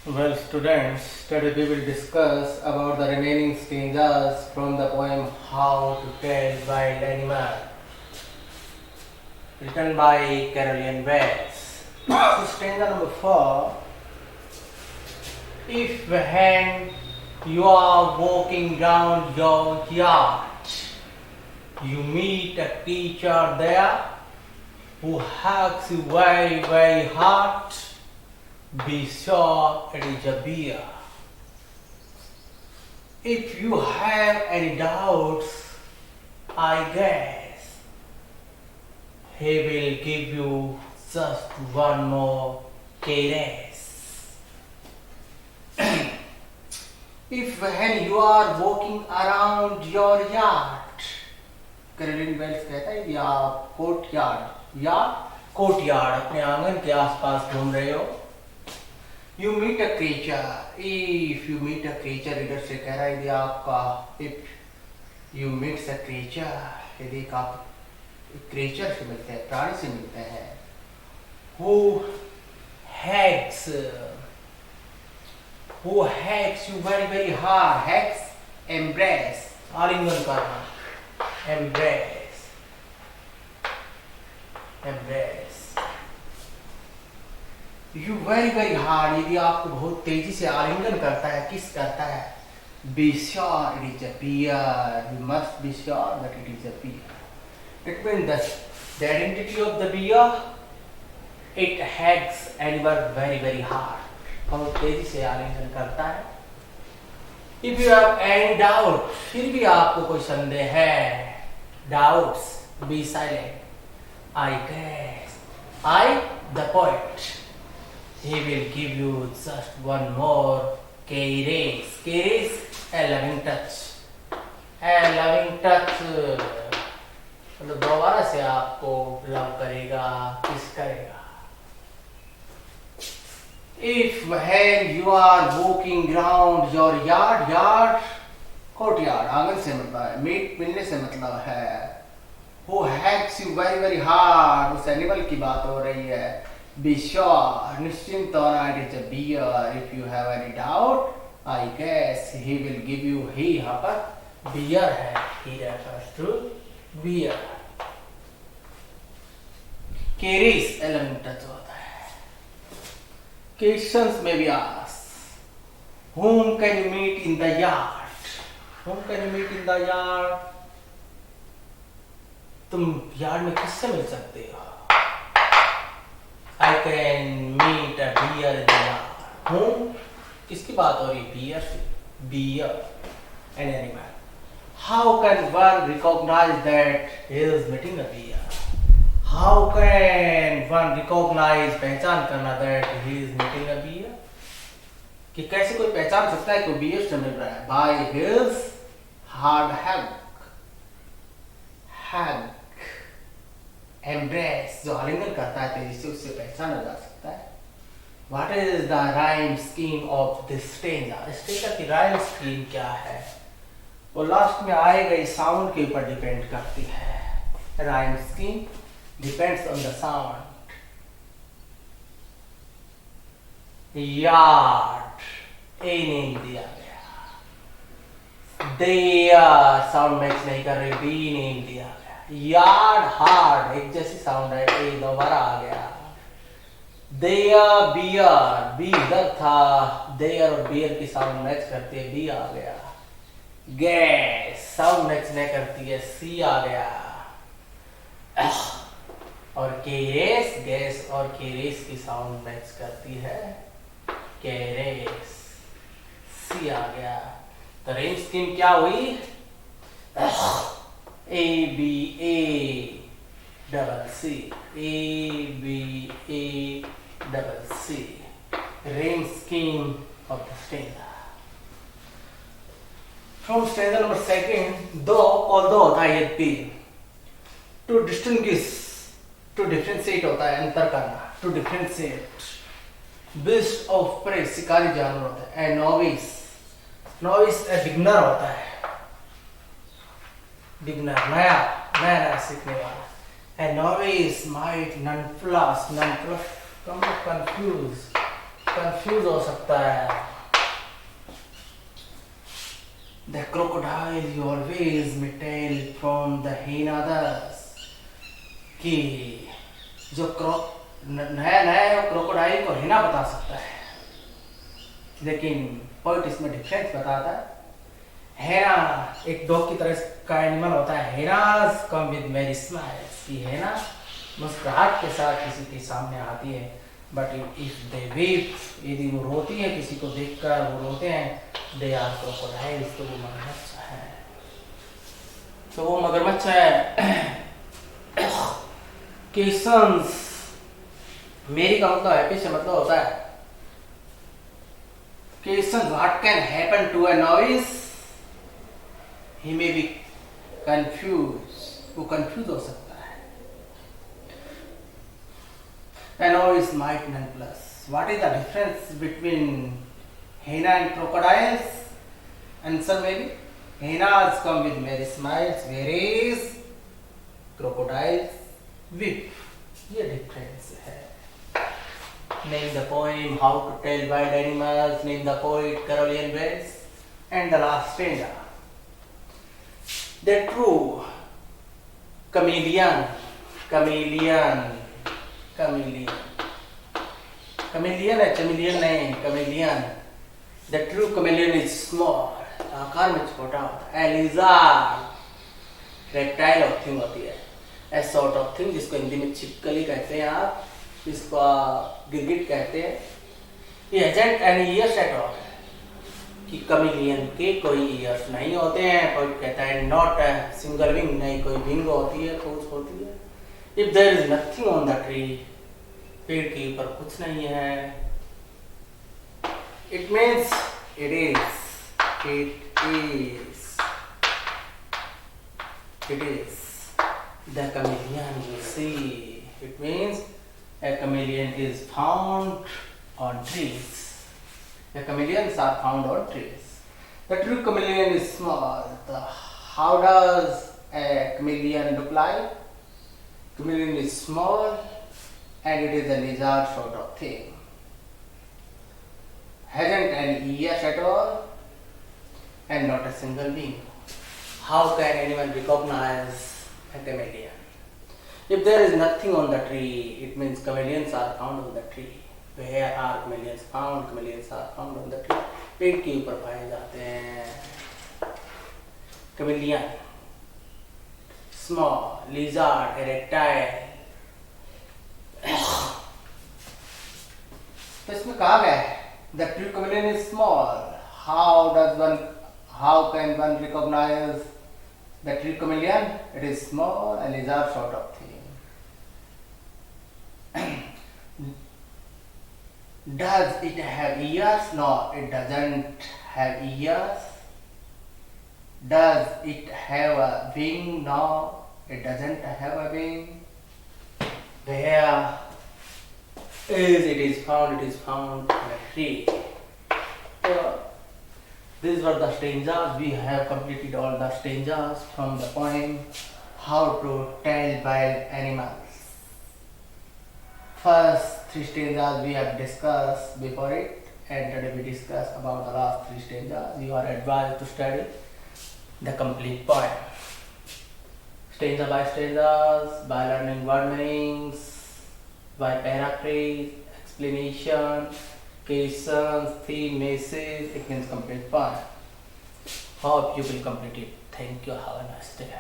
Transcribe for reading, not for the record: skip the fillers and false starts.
Well, students, today we will discuss about the remaining stanzas from the poem How to Tell Wild Animal, written by Caroline Wells. So, stanza number 4. If when you are walking down your yard, you meet a teacher there who hugs you very, very hard, be sure it is a beer. If you have any doubts, I guess he will give you just one more caress. If when you are walking around your yard, Carolyn Wells कहता है या courtyard या courtyard अपने आंगन के आसपास घूम रहे हो, you meet a creature. If you meet a creature, इधर से कह रहा है यदि आपका if you meets a creature, यदि आप क्रीचर से मिलते हैं, प्राणी से मिलते हैं, who hacks you very very hard. Hacks embrace, आलिंगन करना, embrace. You very very hard, यदि आपको बहुत तेजी से आलिंगन करता है, किस करता है, be sure it is a beer. You must be sure that it is a beer. It means the identity of the beer, it hacks animal very very hard. बहुत तेजी से आलिंगन करता है. If you have any doubt, फिर भी आपको कोई संदेह है, doubts, be silent. I guess I, the poet, he will give you just one more caress. Caress, a loving touch. A loving touch, मतलब दोबारा से आपको लव करेगा, किस करेगा. If when you are walking around your yard, courtyard आंगन से मतलब है, मीट मिलने से मतलब है, who hacks you very very hard, उस एनिमल की बात हो रही है. Be sure, निश्चिंत होना, it is a beer. If you have any doubt, I guess he will give you, he यहाँ पर beer है, he refers to beer. Carries element touch होता है. Questions may be asked. Whom can you meet in the yard? Whom can you meet in the yard? तुम yard में किससे मिल सकते हो? I can meet a bear in the yard. Whom? किसकी बात हो रही है? Bear से. Bear, an animal. How can one recognize that he is meeting a bear? How can one recognize, पहचान करना that he is meeting a bear? कि कैसे कोई पहचान सकता है कि बियर से मिल रहा है? By his hard hug, embrace, जो आलिंगन करता है तेजी से, उससे पहचाना जा सकता है. What is the rhyme scheme of this stanza? stanza की rhyme scheme क्या है? वो लास्ट में आए गए साउंड के ऊपर डिपेंड करती है. Rhyme scheme depends on the sound. Yard, a name दिया गया. देयर साउंड मैच नहीं कर रही, बी नेम दिया गया. यार्ड, हार्ड, एक जैसी साउंड है, ए दोबारा आ गया. देयर, बियर, बी इधर था, देयर और बियर की साउंड मैच करती है, बी आ गया. गैस साउंड मैच नहीं करती है, सी आ गया. और केरेस, गैस और केरेस की साउंड मैच करती है, केरेस, सी आ गया. तो रेंज स्कीम क्या हुई? A B A double C, A B A double C, rhyme scheme of the stanza. From stanza number second, दो और दो होता है, ये B. To distinguish, to differentiate होता है, अंतर करना, to differentiate. Beast of prey, शिकारी जानवर होता है. A novice, novice a beginner होता है, beginner नया सीखने वाला. A novice might nonplus, come confused, confuse हो सकता है। The crocodile you always may tell from the hyenas कि जो नया नया क्रोकोडाइल को हिना बता सकता है, लेकिन पोइट इसमें डिफरेंस बताता है। हेना एक डॉग की तरह का एनिमल होता है। हेनास कम विद मेरी स्माइल्स, कि हेना मुस्कुराहट के साथ किसी के सामने आती है। बट इफ दे वीप, यदि वो रोती है किसी को देखकर वो रोते हैं, दे आर क्रोकोडाइल्स, तो वो मगरमच्छ है। तो वो मगरमच्छ है। क्वेश्चंस, मेरी का मतलब हैप्पी से मतलब होता है question what can happen to a noise, he may be confuse, वो कंफ्यूज हो सकता है। A noise might nonplus. What is the difference between hyena and crocodiles? Answer maybe hyenas come with merry smiles, whereas crocodiles weep. ये difference है। Name the poem How to Tell Wild Animals. Name the poet Caroline Wells. And the last stanza. The true chameleon, chameleon है, chameleon नहीं, chameleon. The true chameleon is small, आकार में छोटा होता है। Lizard, reptile of thing होती है। A sort of thing, जिसको हिंदी में छिपकली कहते हैं आप, इसको गिरगिट कहते हैं। ये hasn't any ears at all, कि chameleon के कोई ears नहीं होते हैं। कोई कहता है not a single wing, नहीं कोई wing होती है, पूंछ होती है। If there is nothing on the tree, पेड़ के ऊपर कुछ नहीं है, it means it is the chameleon you see. It means a chameleon is found on trees. The chameleons are found on trees. The true chameleon is small. How does a chameleon look like? Chameleon is small and it is a lizard sort of thing. Hasn't any ears at all and not a single wing. How can anyone recognize a chameleon? If there is nothing on the tree, it means chameleons are found on the tree. Where are chameleons found? Chameleons are found on the tree. पेड़ के ऊपर पाए जाते हैं। Chameleon, small, lizard, reptile. तो इसमें कहा गया है the true chameleon is small. How can one recognize the true chameleon? It is small, a lizard sort of thing. Does it have ears? No, it doesn't have ears. Does it have a wing? No, it doesn't have a wing. Where it is found in a tree. So, these were the stanzas. We have completed all the stanzas from the poem How to Tell Wild Animals. First 3 stanzas we have discussed before it, and today we discuss about the last 3 stanzas. You are advised to study the complete poem, stanza by stanzas, by learning word meanings, by paraphrase, explanation, questions, theme, message. It means complete poem. Hope you will complete it. Thank you. Have a nice day.